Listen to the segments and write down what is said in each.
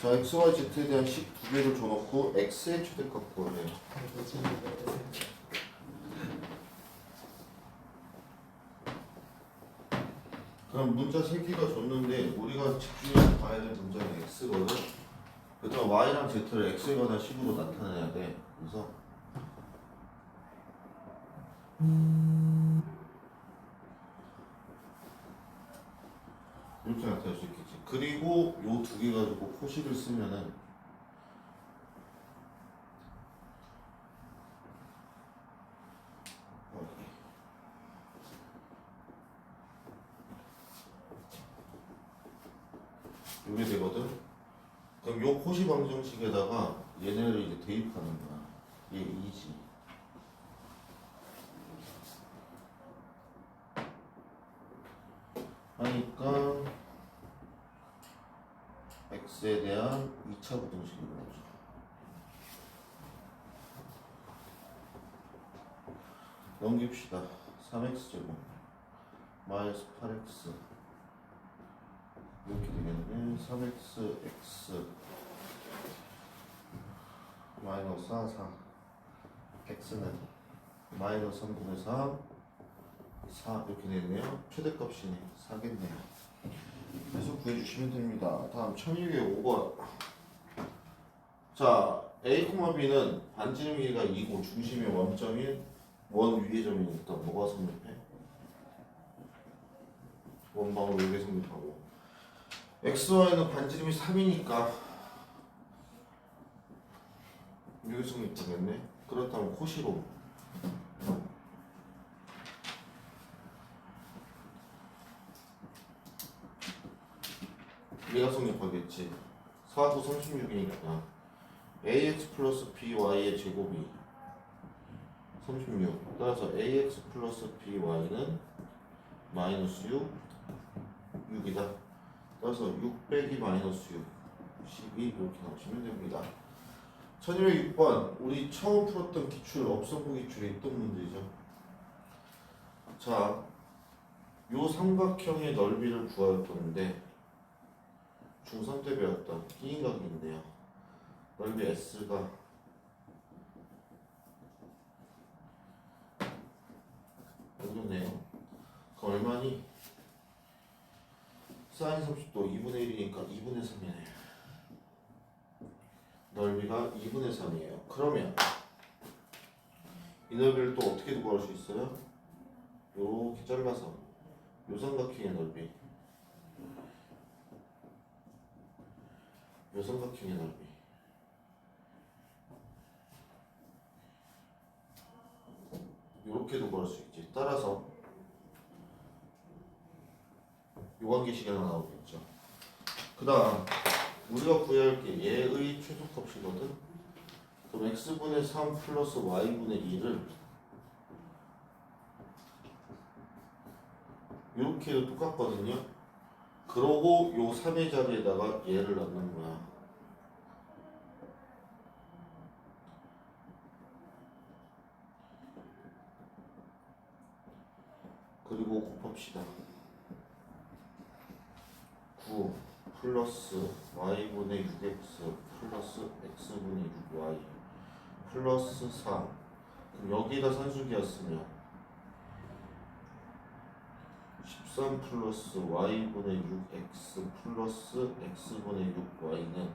자, x, y, z에 대한 식 두 개를 줘놓고 x의 최대값 구하래요. 그럼 문자 세 개가 줬는데 우리가 집중해서 봐야 될 문자는 x거든. 그다음 y랑 z를 x에 관한 식으로 나타내야 돼. 그래서 이렇게 나타낼 수 있겠지. 그리고 요 두 개 가지고 코식을 쓰면은 이게 되거든. 그럼 요 코시 방정식에다가 얘네를 이제 대입하는 거야. 얘 2지. 하니까 x에 대한 2차 부등식이 나오죠. 넘깁시다. 3x제곱 마이너스 8x 이렇게 되겠네. 3x x 마이너스 4 x는 마이너스 3분의 4 이렇게 되네요. 최대값이네. 4겠네요. 그래서 구해주시면 됩니다. 다음 1205번. 자, A, B는 반지름 길이가 2고 중심의 원점인 원 위의 점이니까 뭐가 성립해? 원방울 외계 성립하고 X, Y는 반지름이 3이니까 외계 성립하겠네. 그렇다면 코시로 얘가 성립하겠지. 4, 9, 36이니까 ax 플러스 by의 제곱이 36. 따라서 ax 플러스 by는 마이너스 6이다. 따라서 6 빼기 마이너스 6 12 이렇게 나오시면 됩니다. 1206번 우리 처음 풀었던 기출 업성구 기출에 있던 문제죠. 자, 요 삼각형의 넓이를 구할 건데 중3 때 배웠던 끼인각이 있네요. 넓이 S가 여기네요. 그럼 얼마니? 사인 30도 2분의 1이니까 2분의 3이네요. 넓이가 2분의 3이에요. 그러면 이 넓이를 또 어떻게 구할 수 있어요? 요렇게 잘라서 요 삼각형의 넓이 요 삼각형의 넓이 요렇게도 구할 수 있지. 따라서 요 관계식이 하나 나오겠죠. 그 다음 우리가 구해야 할 게 얘의 최소값이거든. 그럼 x분의 3 플러스 y분의 2를 이렇게 해도 똑같거든요. 그러고 요 3의 자리에다가 얘를 넣는 거야. 그리고 곱합시다. 9 플러스 y분의 6x 플러스 x분의 6y 플러스 4. 그럼 여기가 산수기였으면 13 플러스 y분의 6x 플러스 x분의 6y는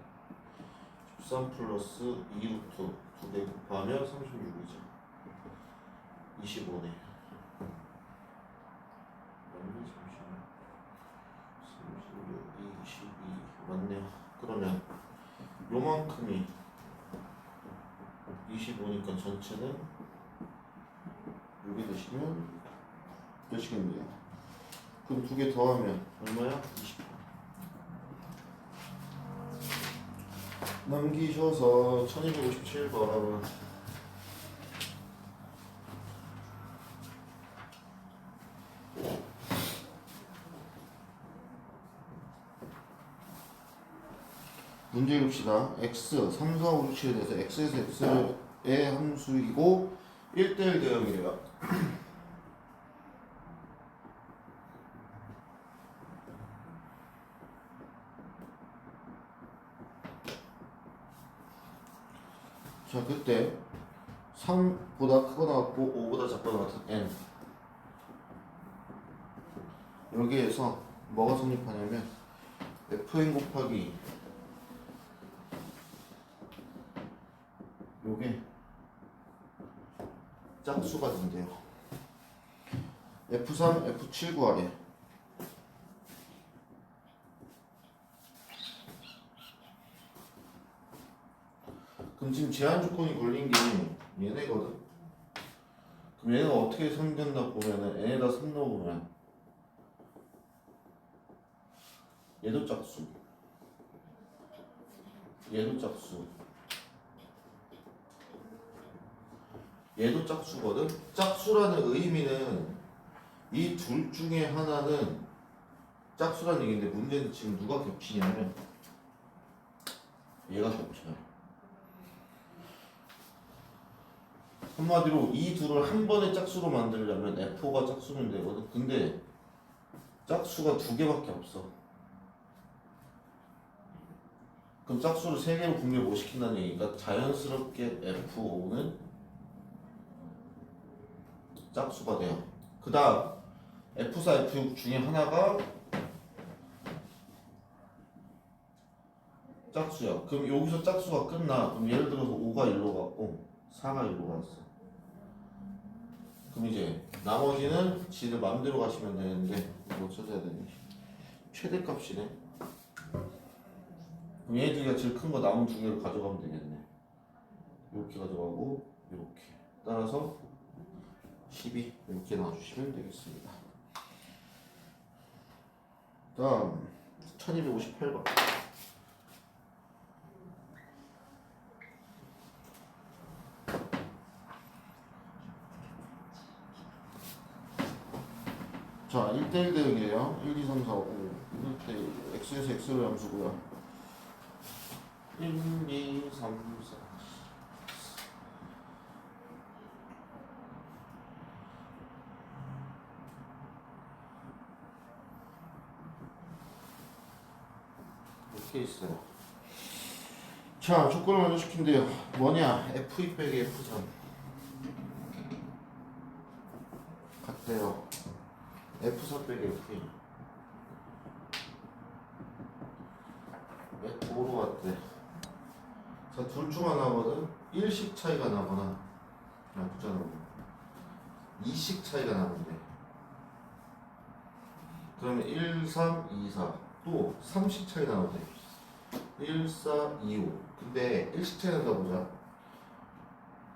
13 플러스 2루트 2개 곱하면 36이죠. 25네. 22 맞네요. 그러면 요만큼이 25니까 전체는 여기 되시면 되시겠네요. 그럼 두 개 더하면 얼마야? 20. 남기셔서 1257번 문제 읽읍시다. x 3, 4, 5, 6, 7에 대해서 x에서 x의 함수이고 1대1 대응이래요. 자, 그때 3보다 크거나 같고 5보다 작거나 같은 n 여기에서 뭐가 성립하냐면 fn 곱하기 요게 짝수가 된대요. F3, F7 구하래. 그럼 지금 제한 조건이 걸린 게 얘네거든. 그럼 얘가 어떻게 생겼나 보면은 n에다 3 넣어보면 얘도 짝수, 얘도 짝수, 얘도 짝수거든. 짝수라는 의미는 이 둘 중에 하나는 짝수라는 얘기인데 문제는 지금 누가 겹치냐면 얘가 겹쳐요. 한마디로 이 둘을 한 번에 짝수로 만들려면 F5가 짝수면 되거든. 근데 짝수가 두 개밖에 없어. 그럼 짝수를 세 개로 분별 못 시킨다는 얘기니까 자연스럽게 F5는 짝수가 돼요. 그 다음 F4, F6 중에 하나가 짝수야. 그럼 여기서 짝수가 끝나. 그럼 예를 들어서 5가 1로 갔고 4가 1로 갔어. 그럼 이제 나머지는 지들 마음대로 가시면 되는데 뭐 찾아야 되니? 최대값이네. 그럼 얘 중에 제일 큰 거 남은 두 개를 가져가면 되겠네. 이렇게 가져가고 이렇게 따라서 12 이렇게 놔주시면 되겠습니다. 다음 1258번. 자, 1대1 대응이에요. 1, 2, 3, 4, 5. 1대1. x에서 x를 함수고요. 1, 2, 3, 4. 이렇게 있어요. 자, 조건을 먼저 시킨대요. 뭐냐? F2 빼기 F3. 같대요. F4 빼기 F1. F5로 갔대. 자, 둘 중 하나거든. 1식 차이가 나거나 나쁘잖아. 2식 차이가 나는데. 그러면 1, 3, 2, 4. 또 3식 차이 나는데. 1, 4, 2, 5. 근데 1식 차이 난다 보자.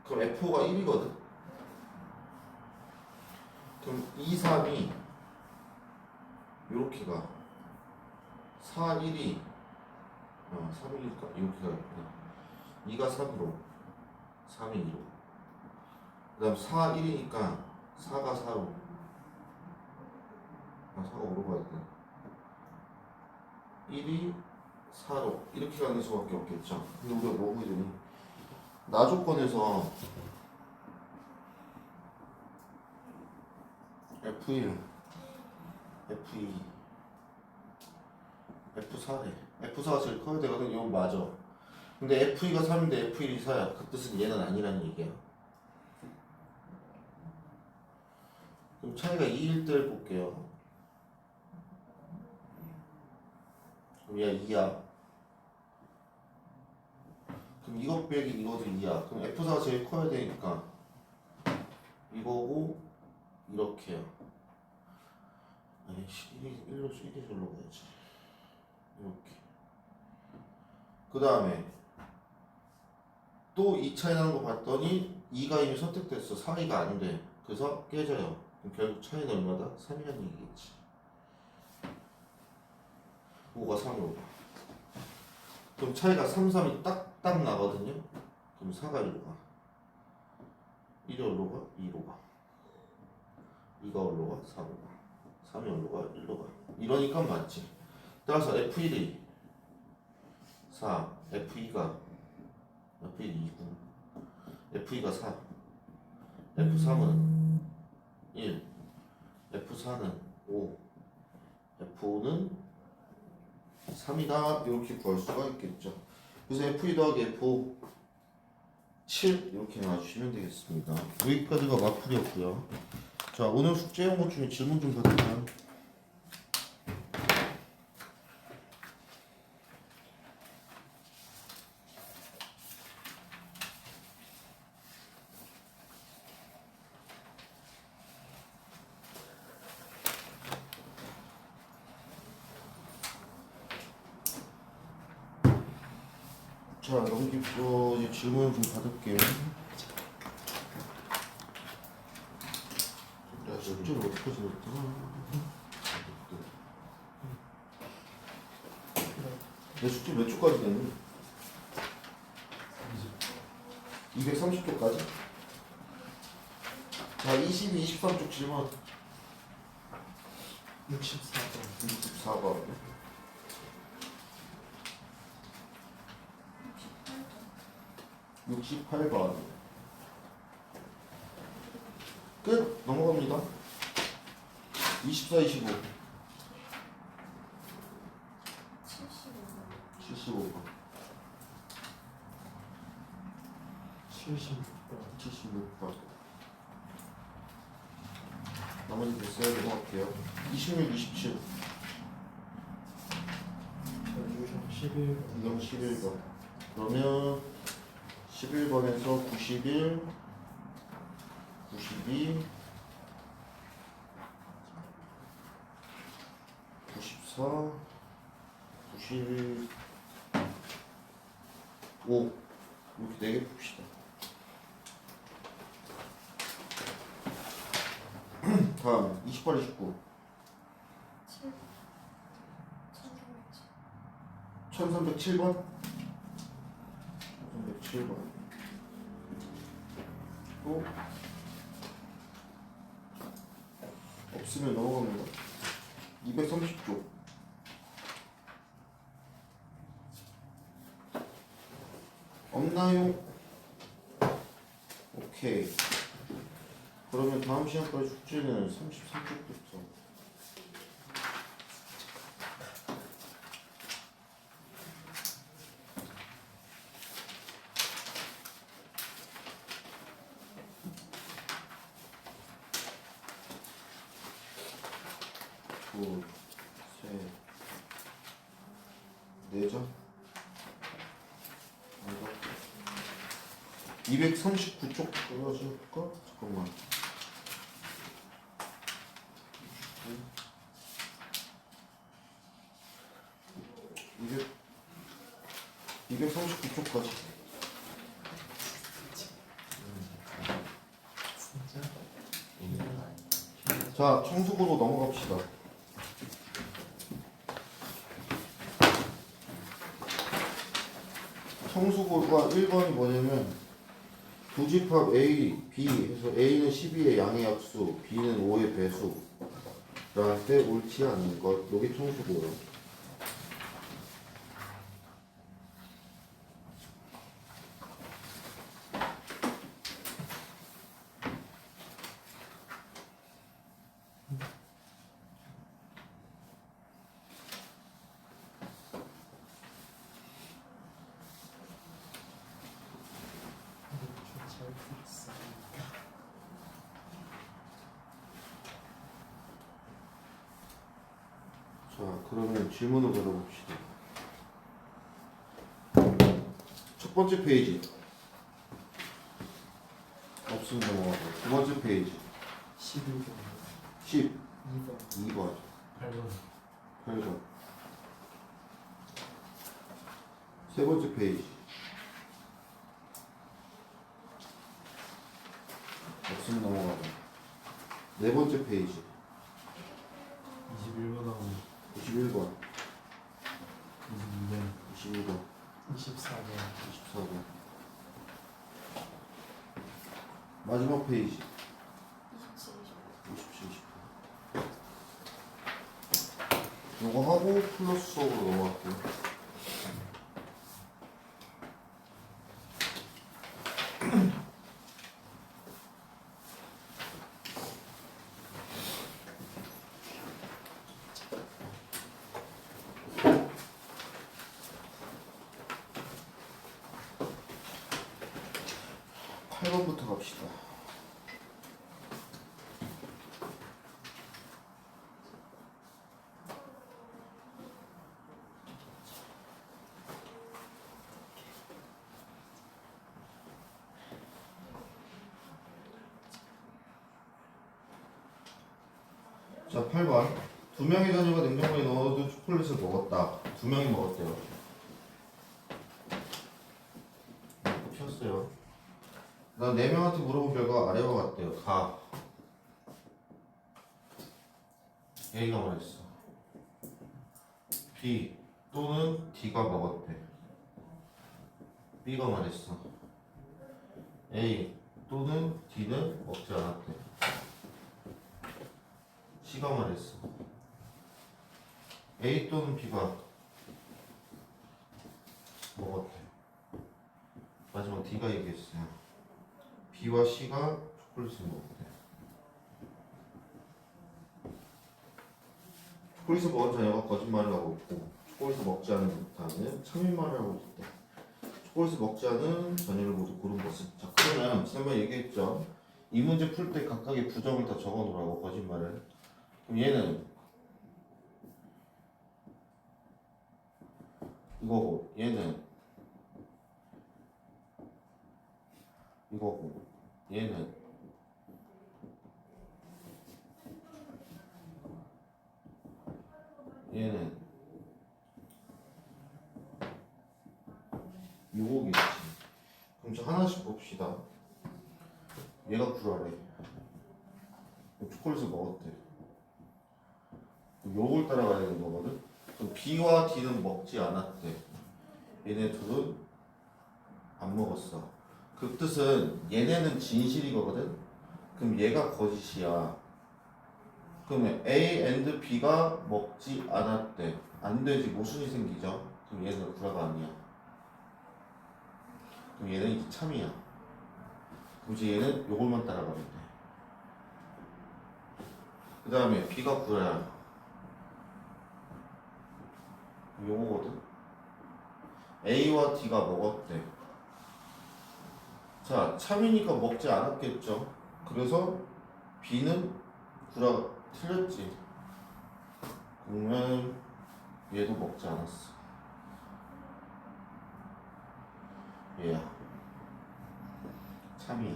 그럼 F5가 1이거든. 그럼 2, 3이 요렇게 가. 4, 1이 3이니까 이렇게 가겠구나. 2가 3으로 3이 2로 그 다음 4, 1이니까 4가 4로 4가 5로 가야 돼. 1이 4로 이렇게 가는 수밖에 없겠죠. 근데 우리가 뭐 보게 되니? 나 조건에서 F1, F2, F4래. F4가 제일 커야 되거든. 이건 맞아. 근데 F2가 3인데 F1이 4야. 그 뜻은 얘는 아니라는 얘기야. 그럼 차이가 2일 때를 볼게요. 그럼 얘 2야. 그럼 이거 빼기 이거도 2야. 그럼 F4가 제일 커야 되니까 이거고 이렇게요. 아니 1로 1이 절로 가야지. 이렇게. 그 다음에 또 이 차이 나는 거 봤더니 2가 이미 선택됐어. 4, 2가 안 돼. 그래서 깨져요. 그럼 결국 차이는 얼마다? 3이라는 얘기겠지. 5가 3으로 가. 그럼 차이가 3, 3이 딱딱 나거든요. 그럼 4가 1로 가. 1이 어디로 가? 2로 가. 2가 어디로 가? 4로 가. 3이 어디로 가? 1로 가. 이러니까 맞지. 따라서 F1이 4, F2가 2고 F2가 4, F3은 1, F4는 5, F5는 3이다. 이렇게 구할 수가 있겠죠. 그래서 F2 더하기 F5 7 이렇게 놔주시면 되겠습니다. 여기까지가 마풀이었고요. 자, 오늘 숙제용 것 중에 질문 좀 받을까요? 자, 넘기고 이제 질문 좀 받을게요. 내가 숙제를 어떻게 생겼더라? 내 숙제 몇 초까지 됐니? 230초까지? 자, 22, 23쪽 질문. 64번. 64번. 68번. 끝. 넘어갑니다. 24, 25. 75번. 76번. 76번. 나머지 됐어요. 넘어갈게요. 26, 27. 유형 11번. 이건 11번. 그러면 11번에서 91, 92, 94, 95 이렇게 4개 봅시다. 다음 28, 29 1307번 1307번 또 없으면 넘어갑니다. 230쪽 없나요? 오케이. 그러면 다음 시간까지 숙제는 33쪽부터 둘, 셋, 네 장, 239쪽 보여줄까? 잠깐만. 239쪽까지. 진짜? 자, 청소부로 넘어갑시다. 청소부가 1번이 뭐냐면 부집합 A, B 해서 A는 12의 양의 약수, B는 5의 배수 라할 때 옳지 않은 것. 요게 청소부예요. 잘 들었으니까. 자, 그러면 질문을 받아봅시다. 첫 번째 페이지. 없으면 넘어가고. 두 번째 페이지. 11번. 12번. 2번. 8번. 8번. 세 번째 페이지. 없으면 넘어가고. 네 번째 페이지. 21번 하고 91번. 22번. 22번. 24번. 24번. 마지막 페이지. 27, 28. 요거 하고 플러스 수업으로 넘어갈게요. 8번부터 갑시다. 자, 8번. 두 명의 자녀가 냉장고에 넣어둔 초콜릿을 먹었다. 두 명이 먹었대요. 폈어요. 나 네 명한테 물어본 결과 아래와 같대요. 가. A가 말했어. B 또는 D가 먹었대. B가 말했어. A 또는 D는 먹지 않았대. C가 말했어. A 또는 B가 먹었대. 마지막 D가 얘기했어요. B와 C가 초콜릿을 먹었대. 초콜릿을 먹은 자녀가 거짓말을 하고 있고, 초콜릿을 먹지 않은 자는 참인말을 하고 있대. 초콜릿을 먹지 않은 자녀를 모두 고른 것은. 자, 그러면 지난번에 얘기했죠. 이 문제 풀 때 각각의 부정을 다 적어 놓으라고, 거짓말을. 그럼 얘는 이거고, 얘는 이거고, 얘는 요거겠지. 그럼 저 하나씩 봅시다. 얘가 구라래. 초콜릿을 먹었대. 요걸 따라가야 되는 거거든. 그럼 B와 D는 먹지 않았대. 얘네 둘은 안 먹었어. 그 뜻은 얘네는 진실이거든. 그럼 얘가 거짓이야. 그러면 A and B가 먹지 않았대. 안 되지. 모순이 생기죠. 그럼 얘는 구라가 아니야. 그럼 얘는 이제 참이야. 그럼 이제 얘는 요걸만 따라가면 돼. 그 다음에 B가 구라야. 요거거든. A와 D가 먹었대. 자, 참이니까 먹지 않았겠죠. 그래서 B는 구라가 틀렸지. 그러면 얘도 먹지 않았어. 얘야. 참이야.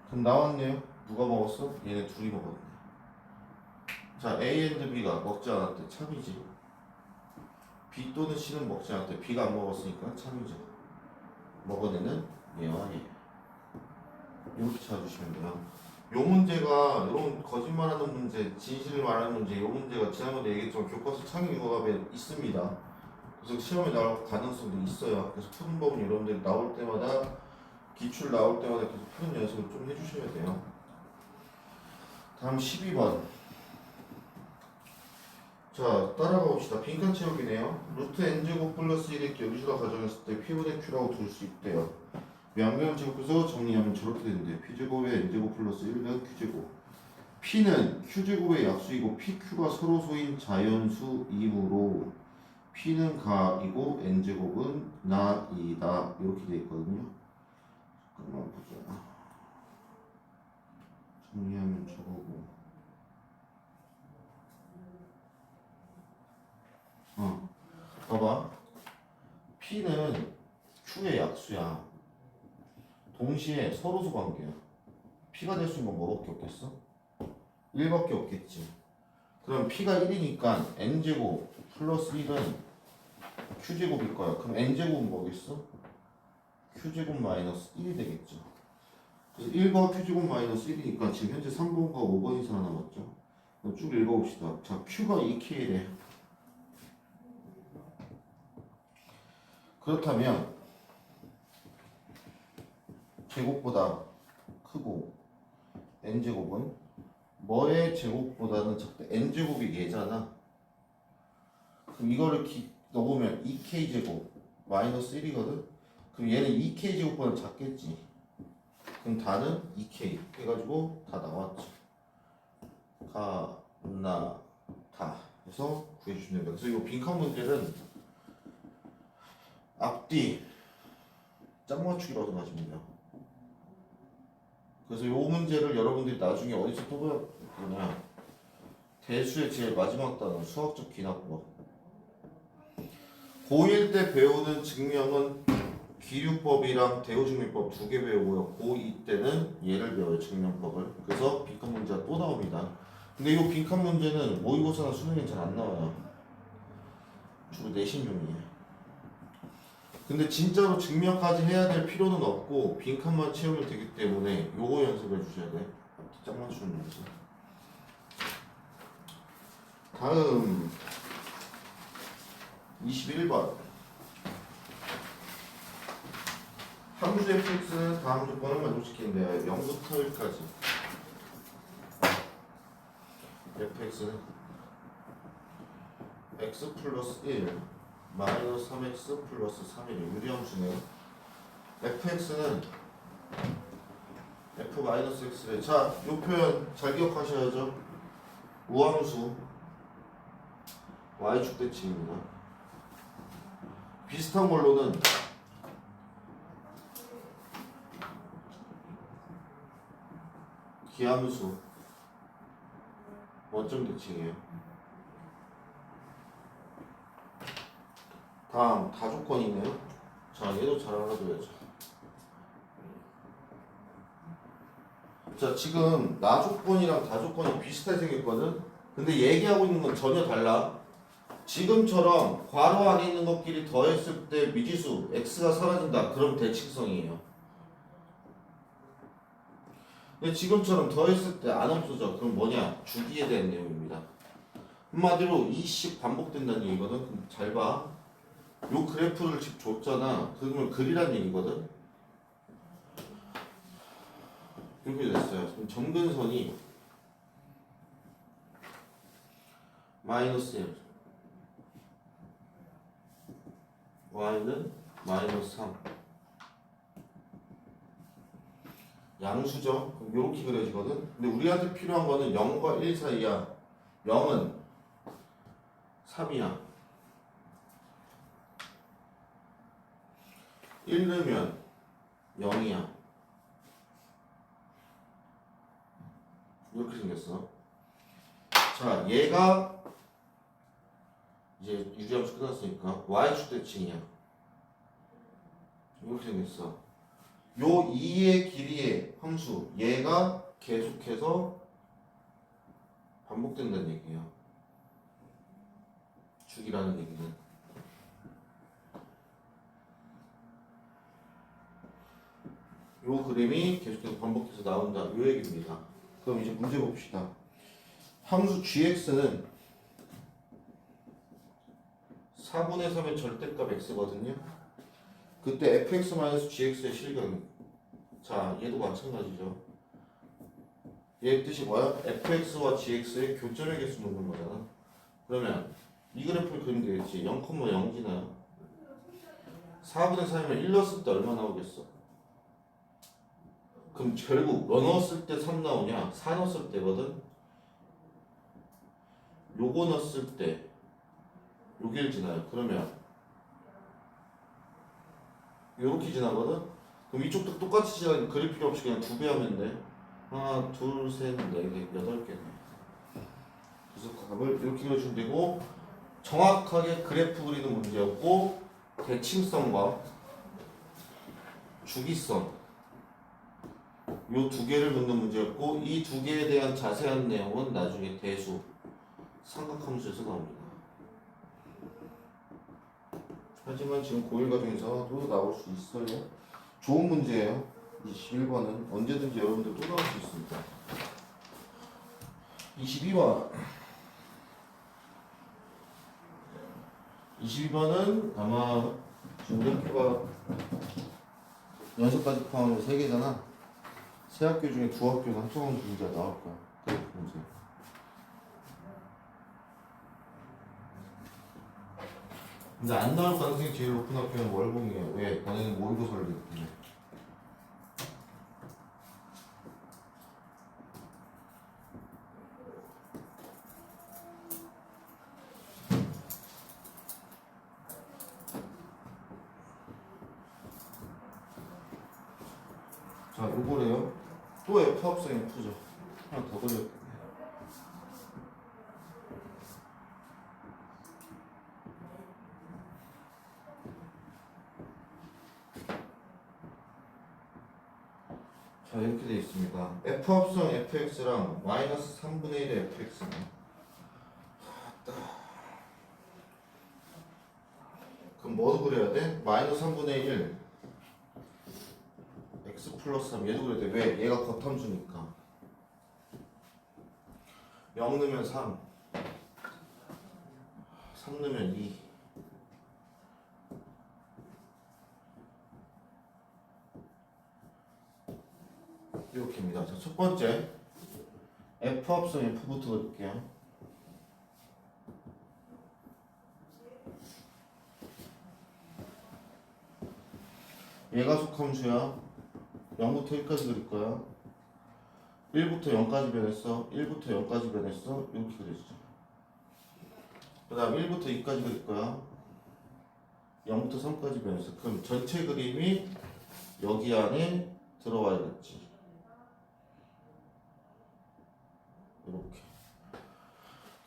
그럼 나왔네요. 누가 먹었어? 얘네 둘이 먹었네. 자, A and B가 먹지 않았대. 참이지. B 또는 C는 먹지 않았대. B가 안 먹었으니까 참이죠. 먹은 애는 얘와 얘. 이렇게 찾아주시면 돼요. 요 문제가, 이런 거짓말하는 문제, 진실을 말하는 문제, 요 문제가 지난번에 얘기했지만 교과서 창의 유형합에 있습니다. 그래서 시험에 나올 가능성도 있어요. 그래서 푸는 법은 여러분들이 나올 때마다, 기출 나올 때마다 계속 푸는 연습을 좀 해주셔야 돼요. 다음 12번. 자, 따라가 봅시다. 빈칸 채우기네요. 루트 n제곱 플러스 1의 여기서다 가정했을 때 p분의 q라고 둘 수 있대요. 양변 제곱해서 정리하면 저렇게 되는데 p제곱의 n제곱 플러스 1은 q제곱. p는 q제곱의 약수이고 pq가 서로 소인 자연수이므로 p는 가이고 n제곱은 나이다. 이렇게 돼 있거든요. 잠깐만 보자. 정리하면 저거고. 봐봐. P는 Q의 약수야. 동시에 서로수 관계야. P가 될 수 있는 건 뭐밖에 없겠어? 1밖에 없겠지. 그럼 P가 1이니까 N제곱 플러스 1은 Q제곱일 거야. 그럼 N제곱은 뭐겠어? Q제곱 마이너스 1이 되겠죠. 그래서 1과 Q제곱 마이너스 1이니까 지금 현재 3번과 5번이 살아남았죠. 쭉 읽어봅시다. 자, Q가 2K래. 그렇다면 제곱보다 크고 n제곱은 뭐의 제곱보다는 작다. n제곱이 얘잖아. 그럼 이거를 넣으면 2k제곱 마이너스 1이거든. 그럼 얘는 2k제곱보다 작겠지. 그럼 다는 2k 해가지고 다 나왔죠. 가, 나, 다 해서 구해주시면 됩니다. 그래서 이 빈칸 문제는 앞뒤 짝맞추기라고 생각하시면 돼요. 그래서 이 문제를 여러분들이 나중에 어디서 또 보냐, 대수의 제일 마지막 단어 수학적 기납법. 고1 때 배우는 증명은 기류법이랑 대우증명법 두 개 배우고요. 고2 때는 얘를 배워요, 증명법을. 그래서 빈칸 문제가 또 나옵니다. 근데 이 빈칸 문제는 모의고사나 수능에 잘 안 나와요. 주로 내신용이에요. 근데 진짜로 증명까지 해야 될 필요는 없고 빈칸만 채우면 되기 때문에 요거 연습해 주셔야 돼. 짝 맞추는 문제. 다음 21번. 함수 fx는 다음 조건을 만족시키는데요. 0부터 1까지. fx는 x 플러스 1 마이너스 3x 플러스 3일이 유리함수네요. fx는 f 마이너스 x래. 자, 이 표현 잘 기억하셔야죠. 우함수 y축 대칭입니다. 비슷한 걸로는 기함수 원점 대칭이에요. 다음 다조건이네요. 자, 얘도 잘 알아둬야죠. 자, 지금 나조건이랑 다조건이 비슷하게 생겼거든. 근데 얘기하고 있는 건 전혀 달라. 지금처럼 괄호 안에 있는 것끼리 더했을 때 미지수 x가 사라진다. 그럼 대칭성이에요. 근데 지금처럼 더했을 때 안 없어져. 그럼 뭐냐? 주기에 대한 내용입니다. 한마디로 이식 반복된다는 얘기거든. 그럼 잘 봐. 요 그래프를 집 줬잖아. 그러면 그리란 얘기거든. 이렇게 됐어요. 그럼 점근선이 마이너스 1, y는 마이너스 3. 양수죠. 그럼 이렇게 그려지거든. 근데 우리한테 필요한 거는 0과 1 사이야. 0은 3이야. 1 넣으면 0이야. 이렇게 생겼어. 자, 얘가 이제 유리함수 끝났으니까 y축 대칭이야. 이렇게 생겼어. 요 2의 길이의 함수 얘가 계속해서 반복된다는 얘기예요. 축이라는 얘기는. 요 그림이 계속해서 반복해서 나온다. 요 얘기입니다. 그럼 이제 문제 봅시다. 함수 gx는 4분의 3의 절대값 x거든요. 그때 fx-gx의 실경. 자, 얘도 마찬가지죠. 얘 뜻이 뭐야? fx와 gx의 교점의 개수 놓는 거잖아. 그러면 이 그래프를 그리면 되겠지. 0,0지나요. 4분의 3이면 1 넣었을 때 얼마 나오겠어? 그럼 결국 뭐 넣었을 때 3 나오냐? 4 넣었을 때거든. 요거 넣었을 때 요길 지나요. 그러면 요렇게 지나거든. 그럼 이쪽도 똑같이 지나니까 그릴 필요 없이 그냥 2배 하면 돼. 하나, 둘, 셋, 네 개, 8개네. 그래서 값을 이렇게 그려주면 되고, 정확하게 그래프 그리는 문제였고, 대칭성과 주기성 요 두 개를 묻는 문제였고, 이 두 개에 대한 자세한 내용은 나중에 대수 삼각함수에서 나옵니다. 하지만 지금 고1 과정에서도 나올 수 있어요. 좋은 문제예요. 21번은 언제든지 여러분들 또 나올 수 있습니다. 22번. 22번은 아마 지금 학교가 연속까지 포함하면 3개잖아. 세 학교 중에 2학교는 합성함수 문제가 나올 거야. 그래프 문제. 근데 안 나올 가능성이 제일 높은 학교는 월봉이에요. 왜? 너네는 모의고사를 냈기 때문에. 요거래요. 또 F 합성 F죠. 하나 더 그려볼게요. 자, 이렇게 되어 있습니다. F 합성 fx랑 마이너스 3분의 1의 fx는 그럼 뭐도 그려야 돼? 마이너스 3분의 1 x 플러스 3 얘도 그려야 돼. 왜? 얘가 겉함수니까 0 넣으면 3 3 넣으면 2 이렇게입니다. 자, 첫 번째 F 합성 F부터 그릴게요. 얘가 속함수야. 0부터 1까지 그릴 거야. 1부터 0까지 변했어. 1부터 0까지 변했어. 이렇게 그려지죠. 그 다음 1부터 2까지 그릴 거야. 0부터 3까지 변했어. 그럼 전체 그림이 여기 안에 들어와야겠지. 이렇게.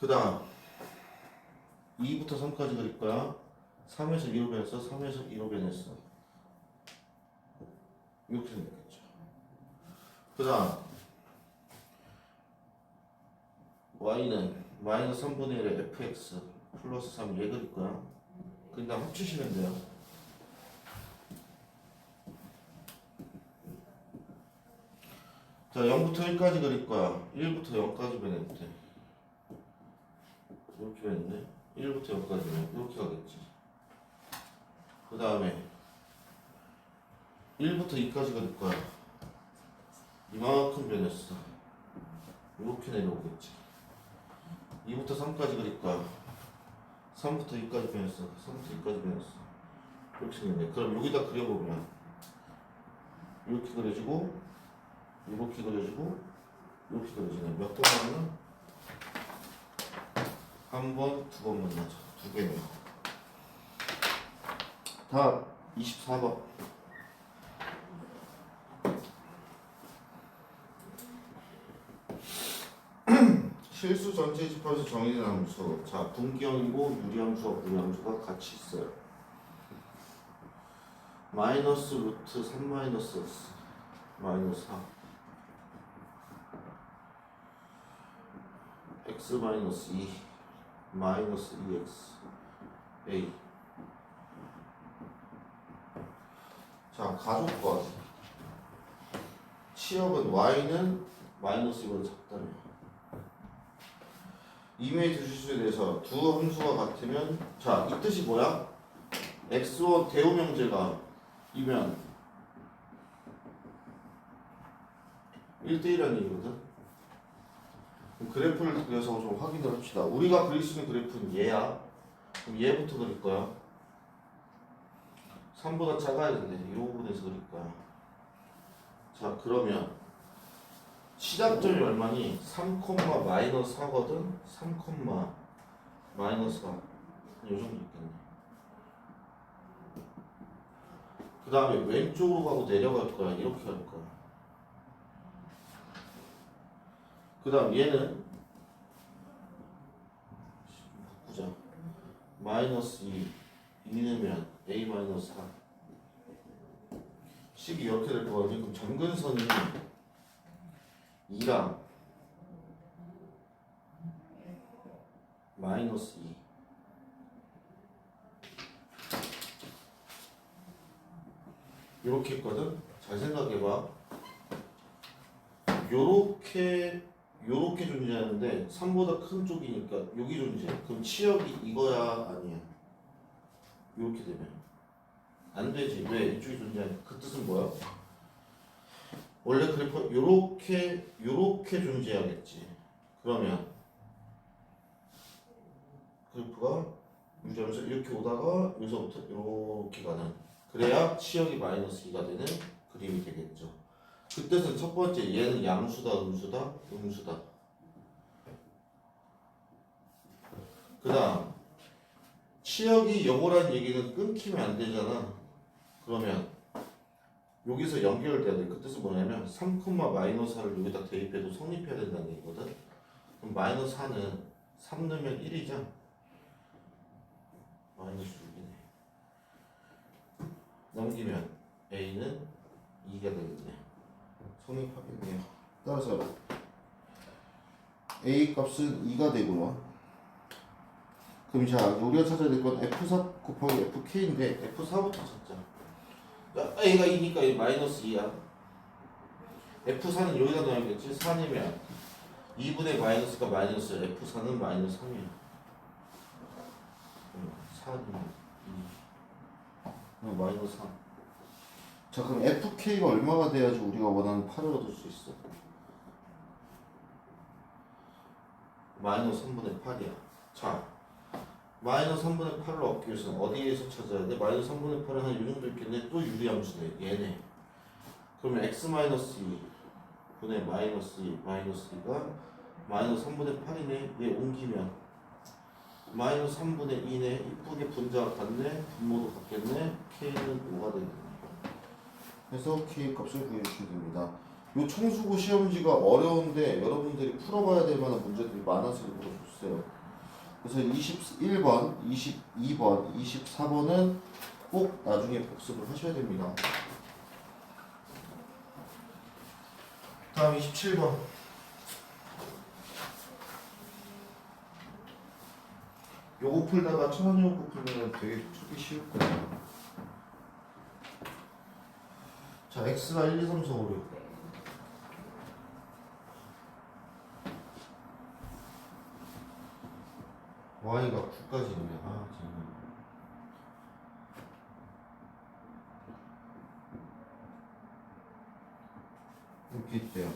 그 다음 2부터 3까지 그릴 거야. 3에서 2로 변했어. 3에서 2로 변했어. 이렇게 생겼겠죠. 그 다음 y는 마이너스 3분의 1의 fx 플러스 3 얘 그릴 거야. 그냥 합치시면 돼요. 자, 0부터 1까지 그릴 거야. 1부터 0까지 변했대. 이렇게 변했네. 1부터 0까지 변했네. 이렇게 가겠지. 그 다음에 1부터 2까지 그릴 거야. 이만큼 변했어. 이렇게 내려오겠지. 2부터 3까지 그릴 거야. 3부터 2까지 변했어. 3부터 2까지 변했어. 이렇게 생겼네. 그럼 여기다 그려보면 이렇게 그려지고 이렇게 그려지고 이렇게 그려지네. 몇 번 만나? 한 번, 두 번 만나죠. 두 개네요. 다 24번. 실수 전체 집합에서 정의된 함수. 자, 분기형이고 유리함수와 무리함수가 같이 있어요. 마이너스 루트 3 마이너스 x 마이너스 4 x 마이너스 2 마이너스 2x a. 자, 가족과 치역은 y는 마이너스 2보다 작다며. 이메일 주실수에 대해서 두 함수가 같으면, 자, 이 뜻이 뭐야? x1 대우명제가 이면 1대1이라는 얘기거든. 그럼 그래프를 그려서 좀 확인을 합시다. 우리가 그릴 수 있는 그래프는 얘야. 그럼 얘부터 그릴 거야. 3보다 작아야 되는데 이 부분에서 그릴 거야. 자, 그러면 시작점이 얼마니? 3, 마이너스 4거든? 3, 마이너스 4. 요 정도 있겠네. 그 다음에 왼쪽으로 가고 내려갈 거야. 이렇게 갈 거야. 그 다음 얘는 바꾸자. 마이너스 2 넣으면 a 마이너스 4. 식이 이렇게 될 거거든요. 그럼 점근선이 2랑 마이너스 2 이렇게 했거든. 잘 생각해봐. 요렇게 존재하는데 3보다 큰 쪽이니까 여기 존재해. 그럼 치역이 이거야 아니야? 요렇게 되면 안 되지. 왜? 이쪽이 존재하니까. 그 뜻은 뭐야? 원래 그래프 요렇게 존재하겠지. 그러면 그래프가 유지하면서 이렇게 오다가 여기서부터 이렇게 가는, 그래야 치역이 마이너스 2가 되는 그림이 되겠죠. 그 뜻은 첫 번째, 얘는 양수다 음수다? 음수다. 그 다음 치역이 요거란 얘기는 끊기면 안 되잖아. 그러면 여기서 연결돼야 돼. 그 뜻은 뭐냐면 3, 마이너스 4를 여기다 대입해도 성립해야 된다는 얘기거든. 그럼 마이너스 4는 3 넣으면 1이죠. 마이너스 6이네. 넘기면 a는 2가 되겠네. 성립하겠네요. 따라서 a 값은 2가 되고요. 그럼 자, 우리가 찾아야 될 건 F4 곱하기 FK인데 F4부터 찾자. 그러니까 A가 2니까 이 마이너스 2야. F4는 여기다 넣어야겠지. 4내면 2분의 마이너스가 마이너스, F4는 마이너스 3이야. 4는 2. 마이너스 3. 자, 그럼 FK가 얼마가 돼야지 우리가 원하는 8을 얻을 수 있어? 마이너스 3분의 8이야. 자, 마이너스 3분의 8을 얻기 위해서는 어디에서 찾아야 돼? 마이너스 3분의 8은 한 이 정도 있겠네. 또 유리함수네. 얘네. 그러면 x 마이너스 2 분의 마이너스 2 마이너스 2가 마이너스 3분의 8이네. 얘 옮기면 마이너스 3분의 2네. 이쁘게 분자가 같네. 분모도 같겠네. k는 5가 되겠네. 그래서 k 값을 구해주시면 됩니다. 요 청수고 시험지가 어려운데 여러분들이 풀어봐야 될 만한 문제들이 많아서 일부러 줬어요. 그래서 21번, 22번, 24번은 꼭 나중에 복습을 하셔야 됩니다. 다음 27번. 요거 풀다가 천원요거 풀면 되게 풀기 쉬울 거예요. 자, x가 1, 2, 3, 4, 5, 6. y가 9까지 있네. 아, 정말. 이렇게 있대요.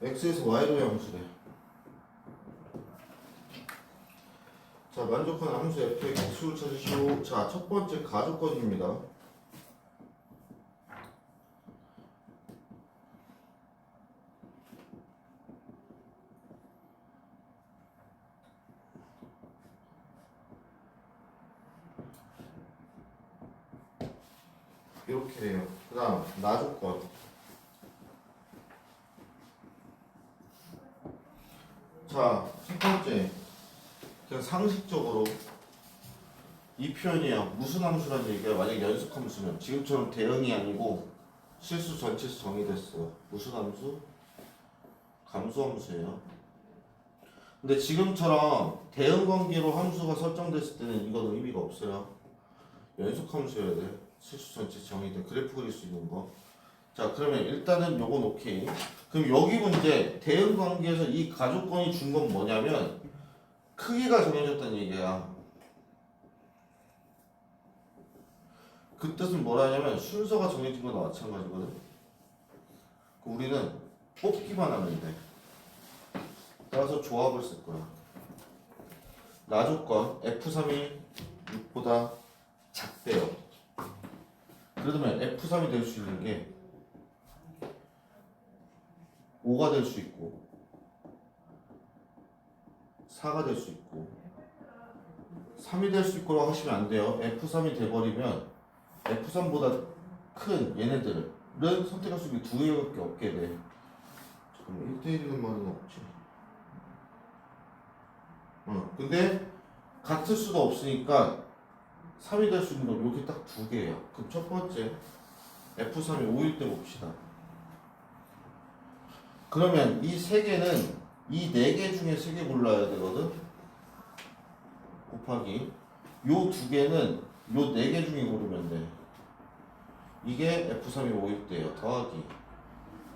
x에서 y로 함수래. 자, 만족한 함수 f의 격수를 찾으시오. 자, 첫 번째 가족권입니다. 이렇게 돼요. 그 다음 나조건. 자, 첫 번째 그냥 상식적으로 이 표현이야. 무슨 함수라는 얘기야. 만약 연속 함수면 지금처럼 대응이 아니고 실수 전체에서 정의됐어. 무슨 함수? 감수 함수예요. 근데 지금처럼 대응 관계로 함수가 설정됐을 때는 이거는 의미가 없어요. 연속 함수여야 돼. 실수 전체 정의된 그래프 그릴 수 있는 거. 자, 그러면 일단은 요건 오케이. 그럼 여기 문제 대응 관계에서 이 가족권이 준 건 뭐냐면 크기가 정해졌다는 얘기야. 그 뜻은 뭐라냐면 순서가 정해진 거나 마찬가지거든. 우리는 뽑기만 하면 돼. 따라서 조합을 쓸 거야. 나조건 F3이 6보다 작대요. 그러면 F3이 될 수 있는 게 5가 될 수 있고 4가 될 수 있고 3이 될 수 있고라고 하시면 안 돼요. F3이 돼버리면 F3보다 큰 얘네들은 선택할 수 있는 두 개밖에 없게 돼. 잠깐만 1대1이라는 말은 없지. 근데 같을 수가 없으니까 3이 될 수 있는 건 이렇게 딱 두 개예요. 그럼 첫 번째 F3이 5일 때 봅시다. 그러면 이 세 개는 이 네 개 중에 세 개 골라야 되거든. 곱하기 요 두 개는 요 네 개 중에 고르면 돼. 이게 F3이 5일 때예요. 더하기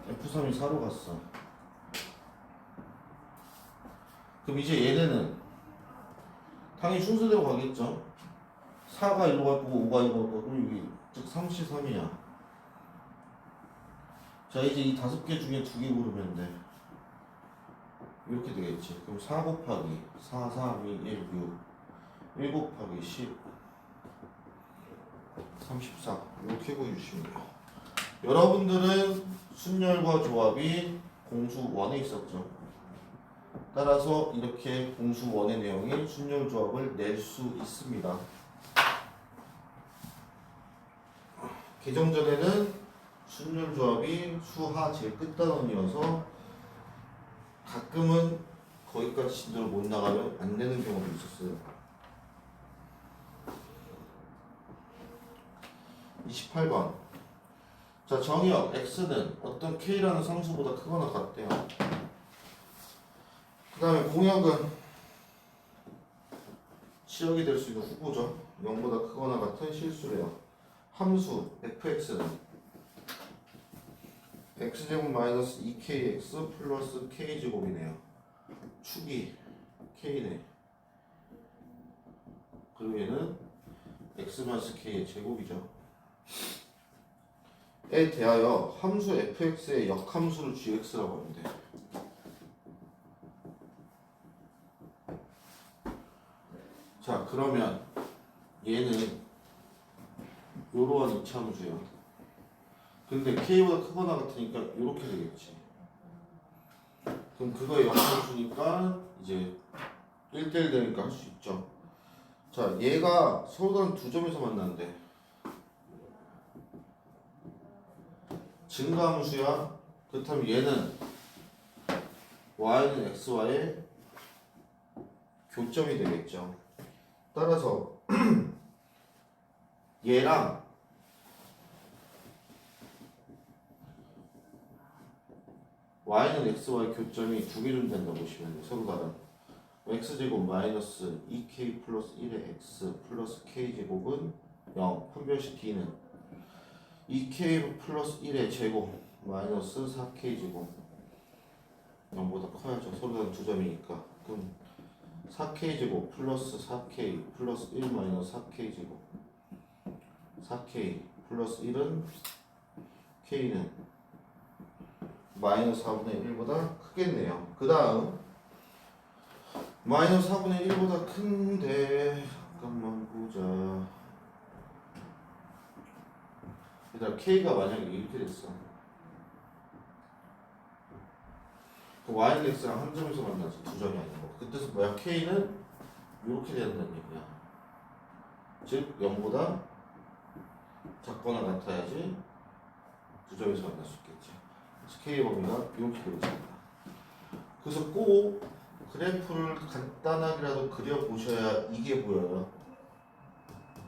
F3이 4로 갔어. 그럼 이제 얘네는 당연히 순서대로 가겠죠. 4가 이리로 갈 거고 5가 이리로 갈 거고 여기 즉 3시 3이야. 자, 이제 이 다섯 개 중에 두 개 고르면 돼. 이렇게 되겠지. 그럼 4 곱하기 4, 3, 2, 1, 6 1 곱하기 10 34 이렇게 구해주시면 돼요. 여러분들은 순열과 조합이 공수 1에 있었죠. 따라서 이렇게 공수 1의 내용인 순열 조합을 낼 수 있습니다. 개정 전에는 순열 조합이 수하 제일 끝단원이어서 가끔은 거기까지 진도를 못 나가면 안 되는 경우도 있었어요. 28번. 자, 정의역 x는 어떤 k라는 상수보다 크거나 같대요. 그 다음에 공역은 치역이 될 수 있는 후보죠. 0보다 크거나 같은 실수래요. 함수 fx는 x제곱 마이너스 2kx 플러스 k제곱이네요. 축이 k네. 그리고 얘는 x 마이너스 k의 제곱이죠. 에 대하여 함수 fx의 역함수를 gx라고 하면 돼. 자, 그러면 얘는 요러한 이차함수야. 근데 k보다 크거나 같으니까 이렇게 되겠지. 그럼 그거의 역함수니까 이제 1대1 되니까 할 수 있죠. 자, 얘가 서로 다른 두 점에서 만난대. 증가함수야. 그렇다면 얘는 y는 x와의 교점이 되겠죠. 따라서 얘랑 y는 x와의 교점이 두 개 존재한다고 보시면 돼요. 서로 다른 x제곱 마이너스 2k 플러스 1의 x 플러스 k제곱은 0. 판별식 d는 2k 플러스 1의 제곱 마이너스 4k제곱 0보다 커야죠. 서로 다른 두 점이니까. 그럼 4k제곱 플러스 4k 플러스 1 마이너스 4k제곱 4k 플러스 1은 k는 마이너스 4분의 1보다 크겠네요. 그 다음 마이너스 4분의 1보다 큰데 잠깐만 보자. 일단 k가 만약에 이렇게 됐어. 그 y는 x랑 한 점에서 만나지 두 점이 아니고. 그때서 뭐야? k는 이렇게 된다는 얘기야. 즉 0보다 작거나 같아야지 두 점에서 만날 수 있겠지. 그래서 k의 범위가 이렇게 되겠습니다. 그래서 꼭 그래프를 간단하게라도 그려보셔야 이게 보여요.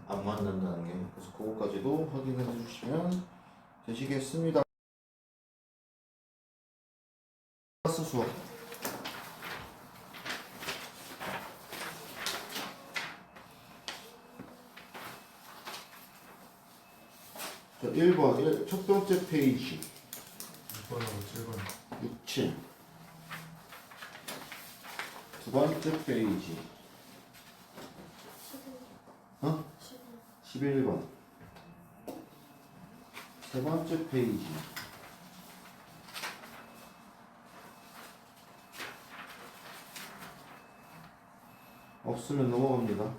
안 만난다는 게. 그래서 그거까지도 확인해 주시면 되시겠습니다. 클래스 수업. 자, 1번 첫 번째 페이지 6번하고 7번 6, 7. 두 번째 페이지 11번 세 번째 페이지 없으면 넘어갑니다.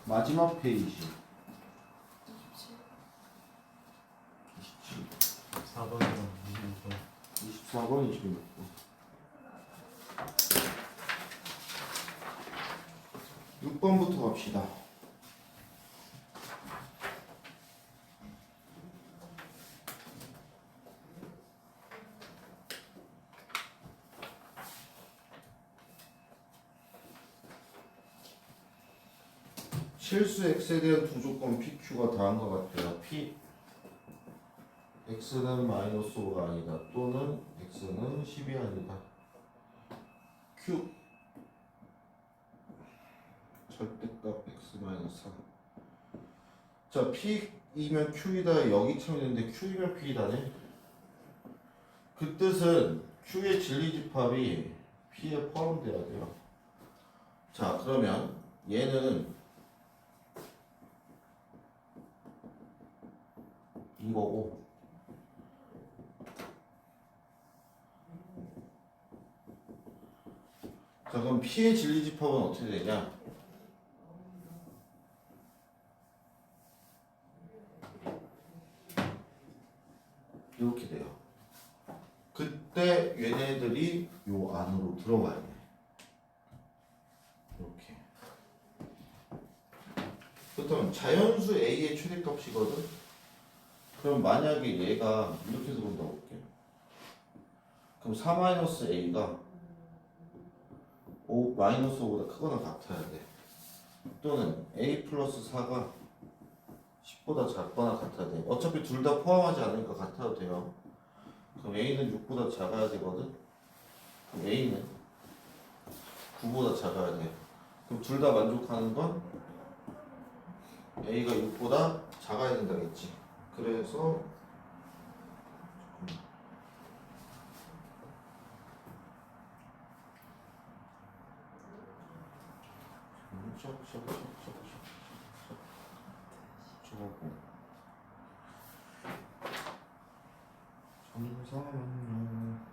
마지막 페이지 27 4번이랑 26번 24번 26번 6번부터 갑시다. 실수 x에 대한 두 조건 PQ가 다한 것 같아요. P x는 마이너스 5가 아니다. 또는 x는 10이 아니다. Q 절대값 x 마이너스 3. 자, P이면 Q이다. 여기 참 있는데 Q이면 P이다네. 그 뜻은 Q의 진리집합이 P에 포함돼야 돼요. 자, 그러면 얘는 이거고 자, 그럼 P의 진리집합은 어떻게 되냐? 이렇게 돼요. 그때 얘네들이 요 안으로 들어가야 돼. 이렇게. 그렇다면 자연수 A의 최대값이거든? 그럼 만약에 얘가 이렇게 들어온다고 볼게. 그럼 4-a가 5-5보다 크거나 같아야 돼. 또는 a 플러스 4가 10보다 작거나 같아야 돼. 어차피 둘 다 포함하지 않으니까 같아도 돼요. 그럼 a는 6보다 작아야 되거든. 그럼 a는 9보다 작아야 돼. 그럼 둘 다 만족하는 건 a가 6보다 작아야 된다겠지. 그래서 저거고 잠시만요.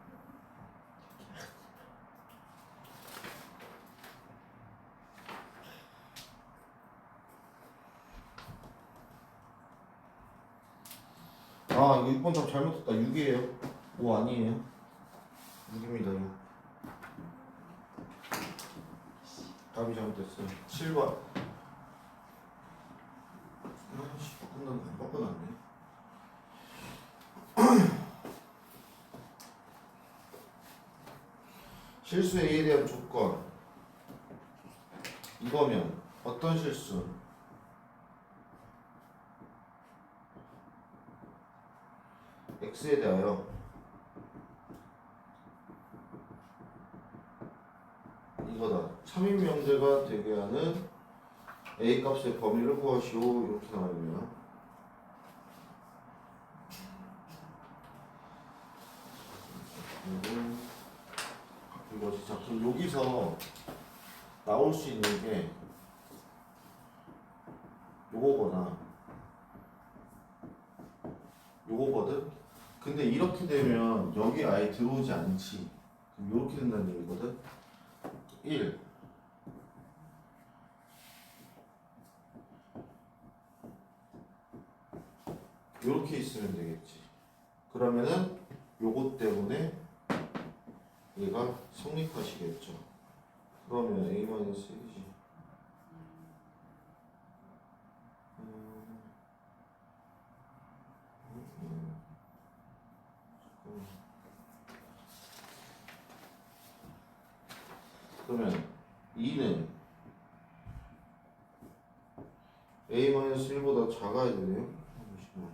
아, 이거 6번 답 잘못했다. 6이에요. 5 아니에요. 6입니다. 6. 답이 잘못됐어요. 7번. 아씨, 바꿔놨네. 실수 A에 대한 조건. 이거면 어떤 실수? X에 대하여 이거다. 참인명제가 되게 하는 A 값의 범위를 구하시오. 이렇게 나와있네요. 이거지. 자, 그럼 여기서 나올 수 있는 게 요거거나 요거거든. 근데 이렇게 되면 여기 아예 들어오지 않지. 그럼 이렇게 된다는 얘기거든. 1 이렇게 있으면 되겠지. 그러면은 요것 때문에 얘가 성립하시겠죠. 그러면 A-1이지. 그러면 2는 A-1보다 작아야 되네요. 잠시만.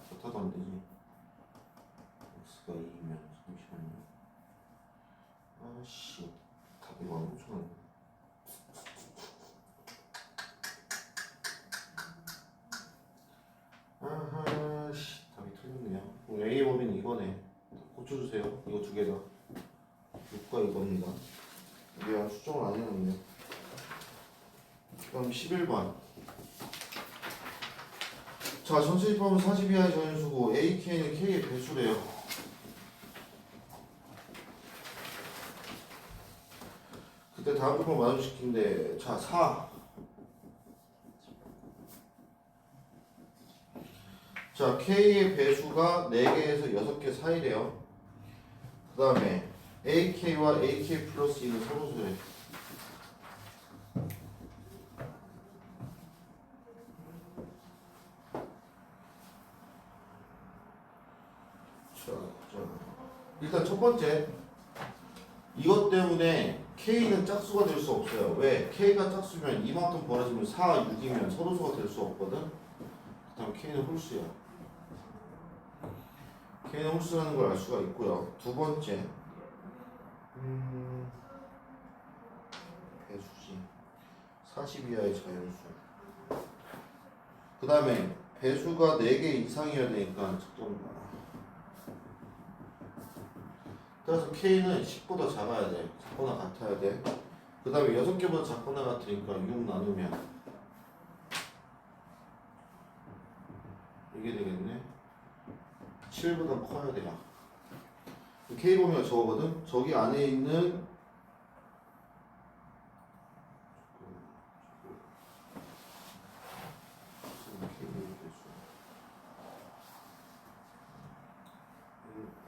같아도 안 되지. X가 2면 잠시만요. 아씨, 답이 엄청 아하씨, 답이 틀렸네요. 그럼 A 범위는 이거네. 고쳐주세요. 이거 두 개다. 6과 이겁니다. 이게 수정을 안 해놨네요. 그럼 11번. 자, 전체 입법은 40 이하의 자연수고 AK는 K의 배수래요. 그때 다음 조건 마주시킨데, 자, 4. 자, K의 배수가 4개에서 6개 사이래요. 그 다음에 AK와 AK 플러스 2는 서로수래. 자, 일단 첫 번째, 이것 때문에 K는 짝수가 될 수 없어요. 왜? K가 짝수면 이만큼 벌어지면 4, 6이면 서로수가 될 수 없거든. 그 다음에 K는 홀수야. K는 홀수라는 걸 알 수가 있고요. 두 번째, 배수지. 40 이하의 자연수. 그 다음에 배수가 4개 이상이어야 되니까 잠깐만. 그래서 K는 10보다 작아야 돼. 작거나 같아야 돼. 그 다음에 6개보다 작거나 같으니까 6 나누면 이게 되겠네. 7보다 커야 돼요. K 범위가 저거거든. 저기 안에 있는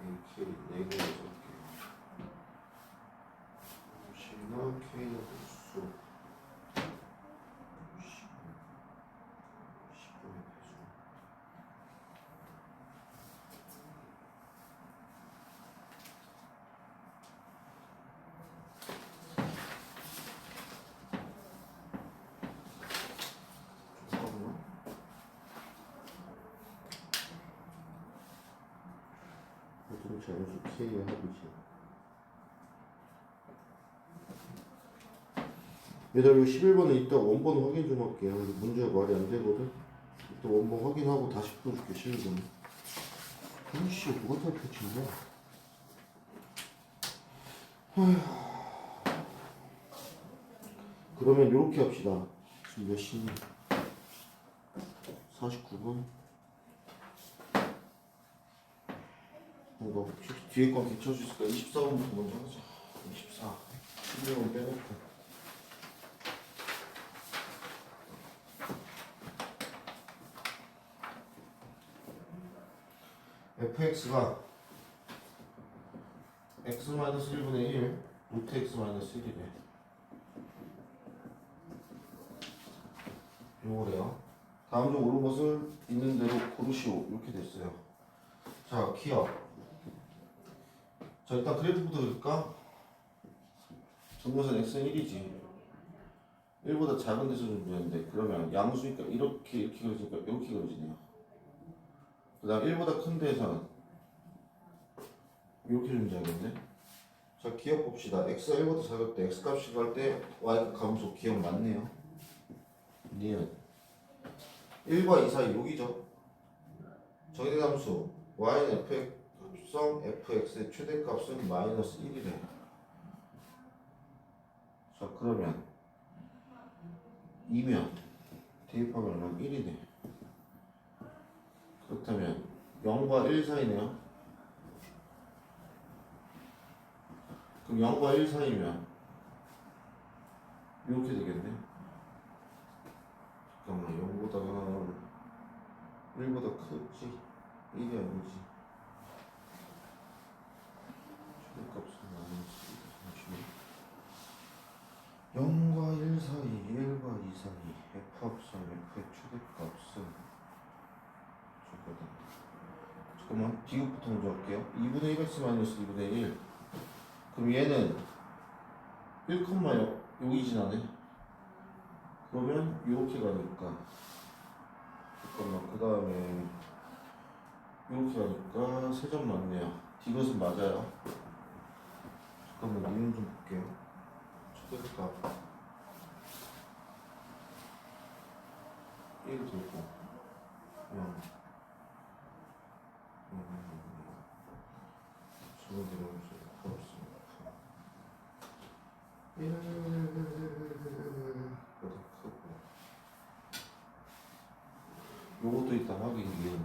AK 4개, 6개. C나 K의 홀수. 10분의 배수. 전체 함수 K의 합이지. 얘들아 이거 11번은 이따 원본 확인 좀 할게요. 이거 문제가 말이 안 되거든. 이따 원본 확인하고 다시 풀어줄게 11번은. 아이씨 누가 다 펼친 거야? 그러면 이렇게 합시다. 지금 몇 시니? 49분. 너 혹시 뒤에 건 괜찮을 수 있을까? 24분부터 먼저 하자. 24. 11번 빼놓고. fx가 x-1분의 1 루트 x-1이래. 요거래요. 다음 중 옳은 것을 있는 대로 고르시오. 이렇게 됐어요. 자, 기억. 자, 일단 그래프부터 그릴까? 정면선 x는 1이지. 1보다 작은 데서 준비했는데 그러면 양수니까 이렇게 그려지니까 이렇게 그려지네요. 그 다음 1보다 큰 데에서는 이렇게 존재하겠네. 자, 기억 봅시다. x가 1보다 작을 때 x값이 갈 때 y 감소 기억 맞네요. 니은 1과 2 사이 여기죠. 정의된 함수 y는 fx 합성 fx의 최대값은 마이너스 1이래. 자, 그러면 2면 대입하면 1이네. 그렇다면 0과 1 사이네요. 그럼 0과 1 사이면 이렇게 되겠네. 잠깐만, 0보다 1보다 크지? 1이 아니지. 최대값은 마이너스 1. 0과 1 사이, 1과 2 사이 f 합성 f의 최대값은 잠깐만, 비교부터 먼저 할게요. 2분의 1x 마이너스 2분의 1. 그럼 얘는 1,0 여기 지나네. 그러면 이렇게 가니까 잠깐만, 그 다음에 이렇게 가니까 세 점 맞네요. 이것은 맞아요. 잠깐만, 이름 좀 볼게요. 최대값 1 되고 0 저거 들어오면서 없습니다. 1보다 크고 요것도 있다 확인 이해도.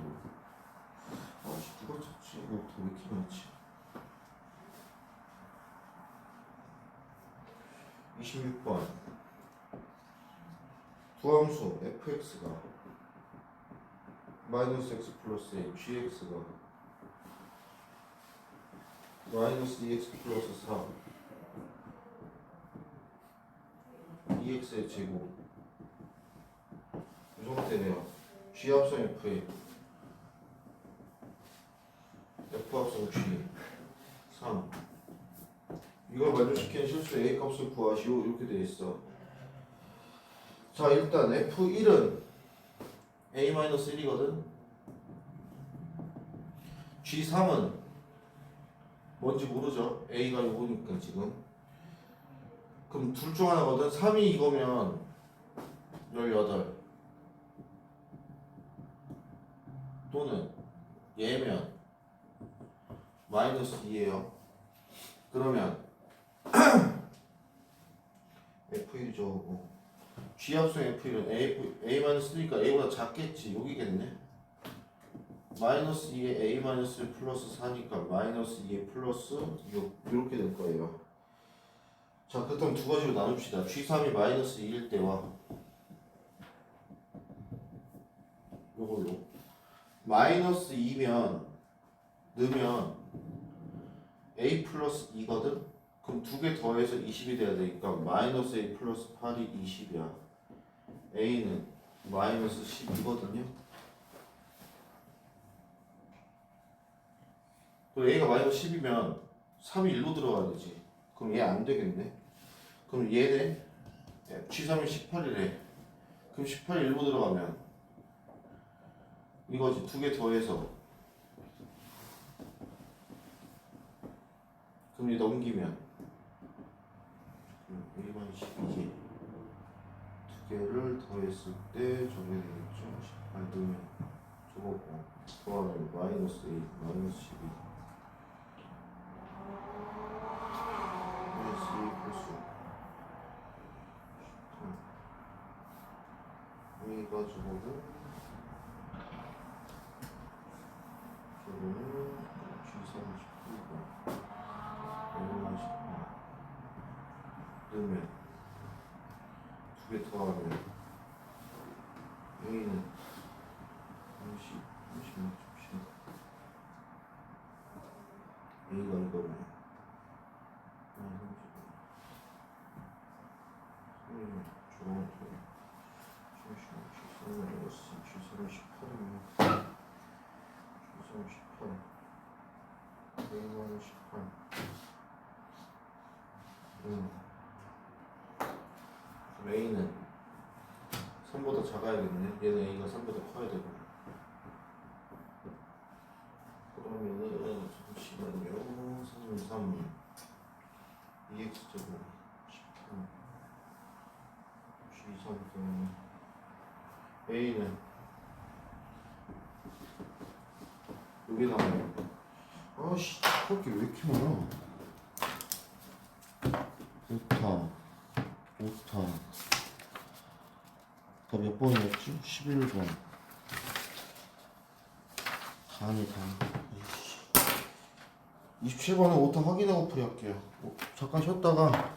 아씨 누가 찾지? 이거 왜 이렇게 많지? 26번 두함수 fx가 마이너스 x 플러스 a gx가 마이너스 2x 플러스 4 2x의 제곱 이 상태네요. g 합성 f에 f 합성 g 3 이걸 만족시키는 실수 a 값을 구하시오. 이렇게 돼 있어. 자, 일단 f1은 a-1이거든. g3은 뭔지 모르죠. a가 요거니까 지금. 그럼 둘 중 하나거든. 3이 이거면 18 또는 얘면 마이너스 2예요. 그러면 f1이죠. g 합성 f1은 a-3니까 a보다 작겠지. 여기겠네. 마이너스 2에 a 마이너스 플러스 4니까 마이너스 2에 플러스 6 이렇게 될 거예요. 자, 그렇다면 두 가지로 나눕시다. g3이 마이너스 2일 때와 요걸로 마이너스 2면 넣으면 a 플러스 2거든? 그럼 두 개 더해서 20이 돼야 되니까 마이너스 a 플러스 8이 20이야. a는 마이너스 12거든요. 또 a가 마이너스 10이면 3이 1로 들어가야 되지. 그럼 얘 안 되겠네. 그럼 얘네 g3이 18이래. 그럼 18이 1로 들어가면 이거지. 두 개 더해서 그럼 이 넘기면 A만 12지. 두 개를 더했을 때 저게 되겠죠. 18 넣으면 저거고 더하면 마이너스 8, 마이너스 12. 마이너스 2 플러스 A가 저거고 저거는 G39고 A만 18 넣으면 두 개 더하면 A는 30, 36, 17 A가 이거네 저건 G38이면 G38 A만 18 그럼 A는 3보다 작아야겠네. 얘는 A가 3보다 커야 되고. 그러면은 잠시만요. 3 2x제곱 18 G3 때문에 A는 여기 나와요. 아씨, 그렇게 왜 이렇게 많아? 5타 5타 다 몇 번이었지? 11번 다음이 다 27번에 5타 확인하고 풀이할게요. 잠깐 쉬었다가